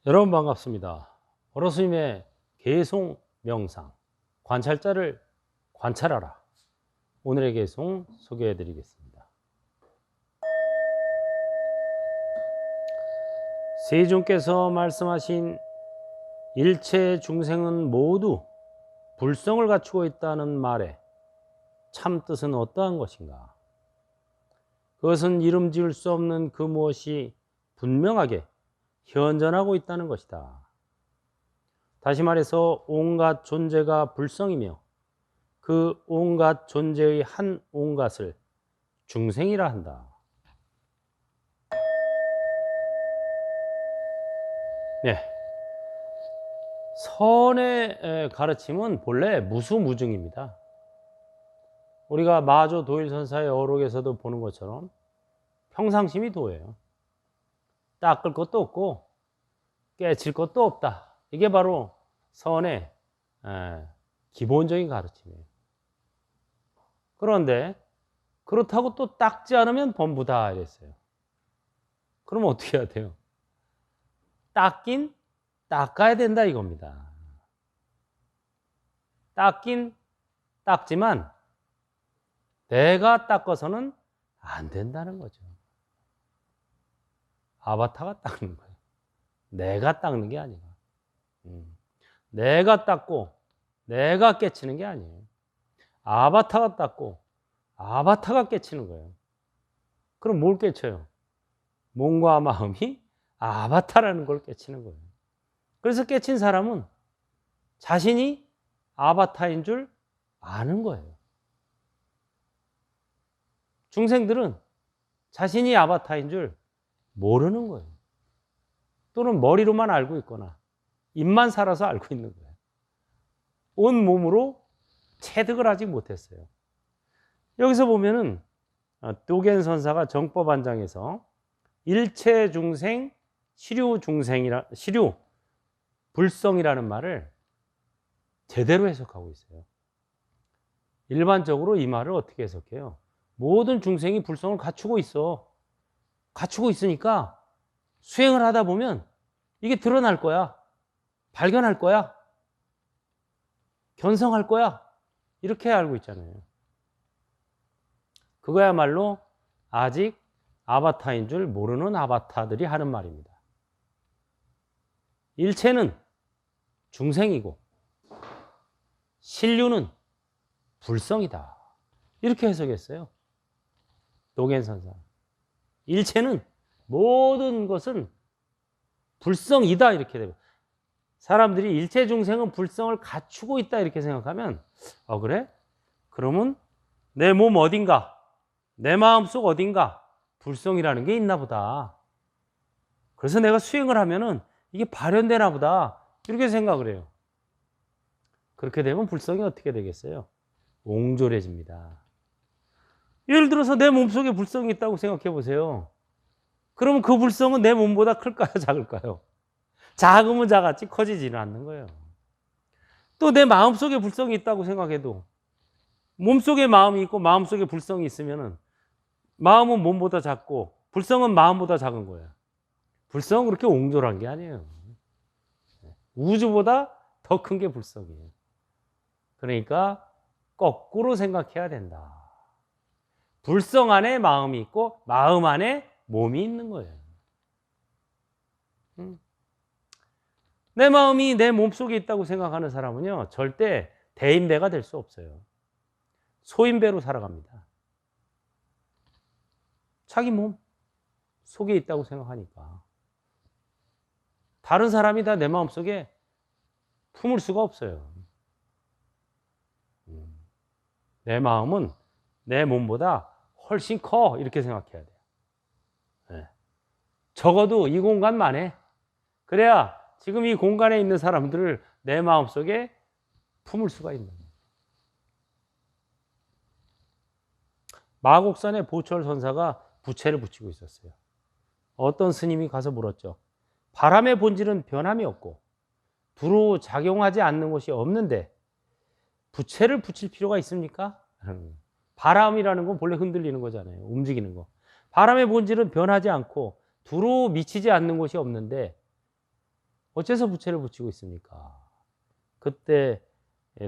여러분 반갑습니다. 어로스님의 개송 명상 관찰자를 관찰하라. 오늘의 개송 소개해 드리겠습니다. 세존께서 말씀하신 일체 중생은 모두 불성을 갖추고 있다는 말의 참 뜻은 어떠한 것인가? 그것은 이름 지을 수 없는 그 무엇이 분명하게 현존하고 있다는 것이다. 다시 말해서 온갖 존재가 불성이며 그 온갖 존재의 한 온갖을 중생이라 한다. 네. 선의 가르침은 본래 무수무증입니다. 우리가 마조 도일선사의 어록에서도 보는 것처럼 평상심이 도예요. 닦을 것도 없고 깨칠 것도 없다. 이게 바로 선의 기본적인 가르침이에요. 그런데 그렇다고 또 닦지 않으면 범부다 이랬어요. 그러면 어떻게 해야 돼요? 닦긴 닦아야 된다 이겁니다. 닦긴 닦지만 내가 닦아서는 안 된다는 거죠. 아바타가 닦는 거예요. 내가 닦는 게 아니라. 내가 닦고 내가 깨치는 게 아니에요. 아바타가 닦고 아바타가 깨치는 거예요. 그럼 뭘 깨쳐요? 몸과 마음이 아바타라는 걸 깨치는 거예요. 그래서 깨친 사람은 자신이 아바타인 줄 아는 거예요. 중생들은 자신이 아바타인 줄 모르는 거예요. 또는 머리로만 알고 있거나 입만 살아서 알고 있는 거예요. 온 몸으로 체득을 하지 못했어요. 여기서 보면은 도겐 선사가 정법안장에서 일체 중생, 시류 불성이라는 말을 제대로 해석하고 있어요. 일반적으로 이 말을 어떻게 해석해요? 모든 중생이 불성을 갖추고 있어. 갖추고 있으니까 수행을 하다 보면 이게 드러날 거야. 발견할 거야. 견성할 거야. 이렇게 알고 있잖아요. 그거야말로 아직 아바타인 줄 모르는 아바타들이 하는 말입니다. 일체는 중생이고 신류는 불성이다. 이렇게 해석했어요. 도겐선사. 일체는 모든 것은 불성이다 이렇게 되고, 사람들이 일체 중생은 불성을 갖추고 있다 이렇게 생각하면 그래? 그러면 내 몸 어딘가, 내 마음속 어딘가 불성이라는 게 있나 보다. 그래서 내가 수행을 하면은 이게 발현되나 보다 이렇게 생각을 해요. 그렇게 되면 불성이 어떻게 되겠어요? 옹졸해집니다. 예를 들어서 내 몸속에 불성이 있다고 생각해 보세요. 그러면 그 불성은 내 몸보다 클까요? 작을까요? 작으면 작았지 커지지는 않는 거예요. 또 내 마음속에 불성이 있다고 생각해도 몸속에 마음이 있고 마음속에 불성이 있으면은 마음은 몸보다 작고 불성은 마음보다 작은 거예요. 불성은 그렇게 옹졸한 게 아니에요. 우주보다 더 큰 게 불성이에요. 그러니까 거꾸로 생각해야 된다. 불성 안에 마음이 있고 마음 안에 몸이 있는 거예요. 내 마음이 내 몸속에 있다고 생각하는 사람은요, 절대 대인배가 될 수 없어요. 소인배로 살아갑니다. 자기 몸 속에 있다고 생각하니까. 다른 사람이 다 내 마음속에 품을 수가 없어요. 내 마음은 내 몸보다 훨씬 커 이렇게 생각해야 돼요. 네. 적어도 이 공간만에, 그래야 지금 이 공간에 있는 사람들을 내 마음속에 품을 수가 있는 거예요. 마곡산에 보철 선사가 부채를 붙이고 있었어요. 어떤 스님이 가서 물었죠. 바람의 본질은 변함이 없고 두루 작용하지 않는 것이 없는데 부채를 붙일 필요가 있습니까? 바람이라는 건 본래 흔들리는 거잖아요. 움직이는 거. 바람의 본질은 변하지 않고 두루 미치지 않는 것이 없는데 어째서 부채를 붙이고 있습니까? 그때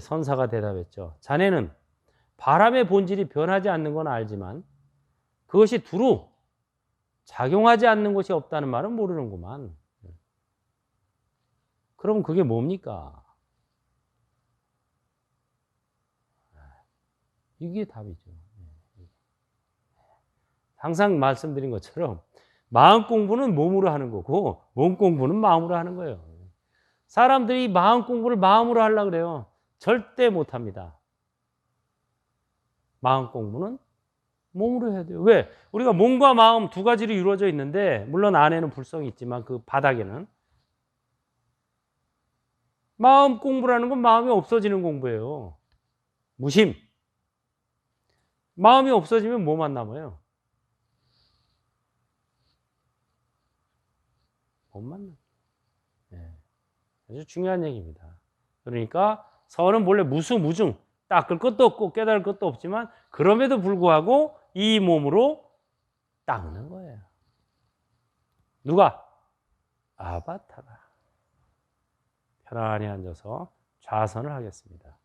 선사가 대답했죠. 자네는 바람의 본질이 변하지 않는 건 알지만 그것이 두루 작용하지 않는 것이 없다는 말은 모르는구만. 그럼 그게 뭡니까? 이게 답이죠. 항상 말씀드린 것처럼 마음 공부는 몸으로 하는 거고 몸 공부는 마음으로 하는 거예요. 사람들이 마음 공부를 마음으로 하려고 그래요. 절대 못합니다. 마음 공부는 몸으로 해야 돼요. 왜? 우리가 몸과 마음 두 가지로 이루어져 있는데 물론 안에는 불성이 있지만 그 바닥에는 마음 공부라는 건 마음이 없어지는 공부예요. 무심. 마음이 없어지면 뭐만 남아요? 몸만 남아요. 네. 아주 중요한 얘기입니다. 그러니까 선은 본래 무수무중 닦을 것도 없고 깨달을 것도 없지만 그럼에도 불구하고 이 몸으로 닦는 거예요. 누가? 아바타가. 편안히 앉아서 좌선을 하겠습니다.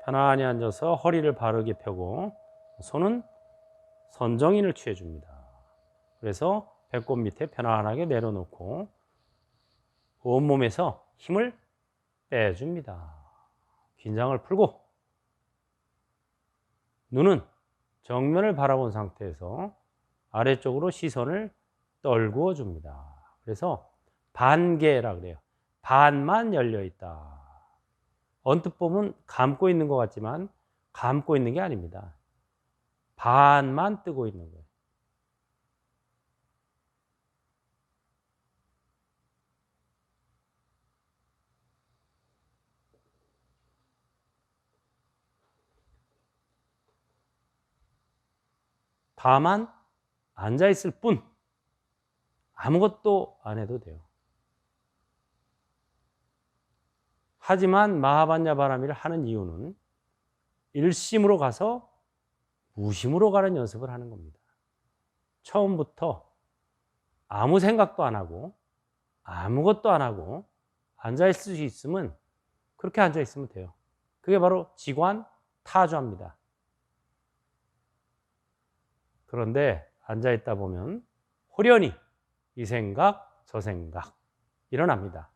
편안히 앉아서 허리를 바르게 펴고 손은 선정인을 취해줍니다. 그래서 배꼽 밑에 편안하게 내려놓고 온몸에서 힘을 빼줍니다. 긴장을 풀고 눈은 정면을 바라본 상태에서 아래쪽으로 시선을 떨구어 줍니다. 그래서 반개라 그래요. 반만 열려 있다. 언뜻 보면 감고 있는 것 같지만 감고 있는 게 아닙니다. 반만 뜨고 있는 거예요. 다만 앉아 있을 뿐 아무것도 안 해도 돼요. 하지만 마하반야바라미를 하는 이유는 일심으로 가서 무심으로 가는 연습을 하는 겁니다. 처음부터 아무 생각도 안 하고 아무것도 안 하고 앉아 있을 수 있으면 그렇게 앉아 있으면 돼요. 그게 바로 지관 타주합니다. 그런데 앉아 있다 보면 호련히 이 생각 저 생각 일어납니다.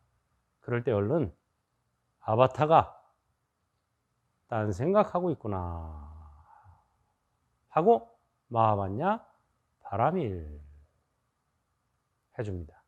그럴 때 얼른 아바타가 딴 생각하고 있구나 하고 마하반야 바라밀 해줍니다.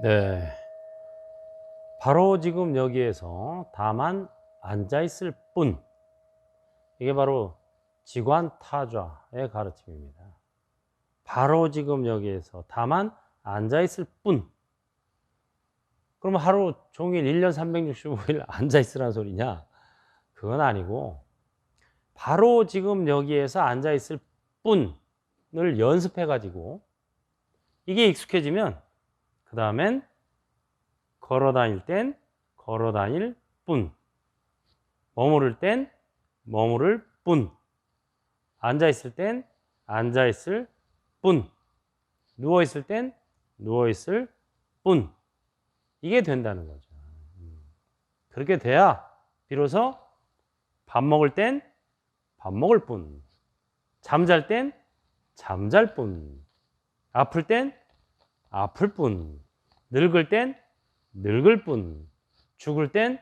네. 바로 지금 여기에서 다만 앉아있을 뿐. 이게 바로 지관타좌의 가르침입니다. 바로 지금 여기에서 다만 앉아있을 뿐. 그럼 하루 종일 1년 365일 앉아있으라는 소리냐? 그건 아니고 바로 지금 여기에서 앉아있을 뿐을 연습해가지고 이게 익숙해지면 그 다음엔 걸어다닐 땐 걸어다닐 뿐, 머무를 땐 머무를 뿐, 앉아있을 땐 앉아있을 뿐, 누워있을 땐 누워있을 뿐. 이게 된다는 거죠. 그렇게 돼야 비로소 밥 먹을 땐 밥 먹을 뿐, 잠잘 땐 잠잘 뿐, 아플 땐 아플 뿐, 늙을 땐 늙을 뿐, 죽을 땐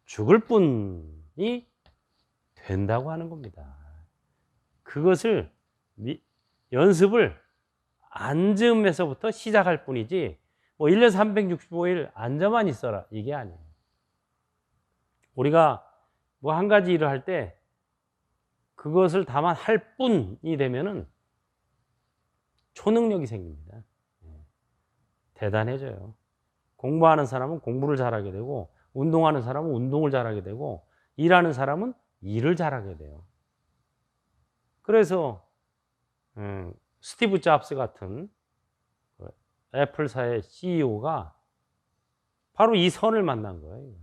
죽을 뿐이 된다고 하는 겁니다. 그것을 연습을 앉음에서부터 시작할 뿐이지 뭐 1년 365일 앉아만 있어라 이게 아니에요. 우리가 뭐 한 가지 일을 할 때 그것을 다만 할 뿐이 되면은 초능력이 생깁니다. 대단해져요. 공부하는 사람은 공부를 잘하게 되고, 운동하는 사람은 운동을 잘하게 되고, 일하는 사람은 일을 잘하게 돼요. 그래서 스티브 잡스 같은 애플사의 CEO가 바로 이 선을 만난 거예요.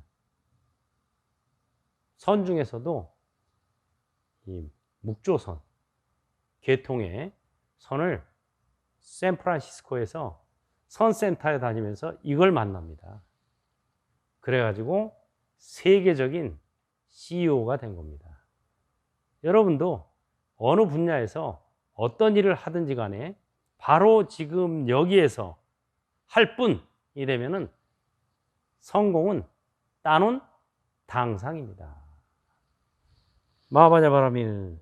선 중에서도 이 묵조선, 계통의 선을 샌프란시스코에서 선센터에 다니면서 이걸 만납니다. 그래가지고 세계적인 CEO가 된 겁니다. 여러분도 어느 분야에서 어떤 일을 하든지 간에 바로 지금 여기에서 할 뿐이 되면은 성공은 따놓은 당상입니다. 마하바냐 바라밀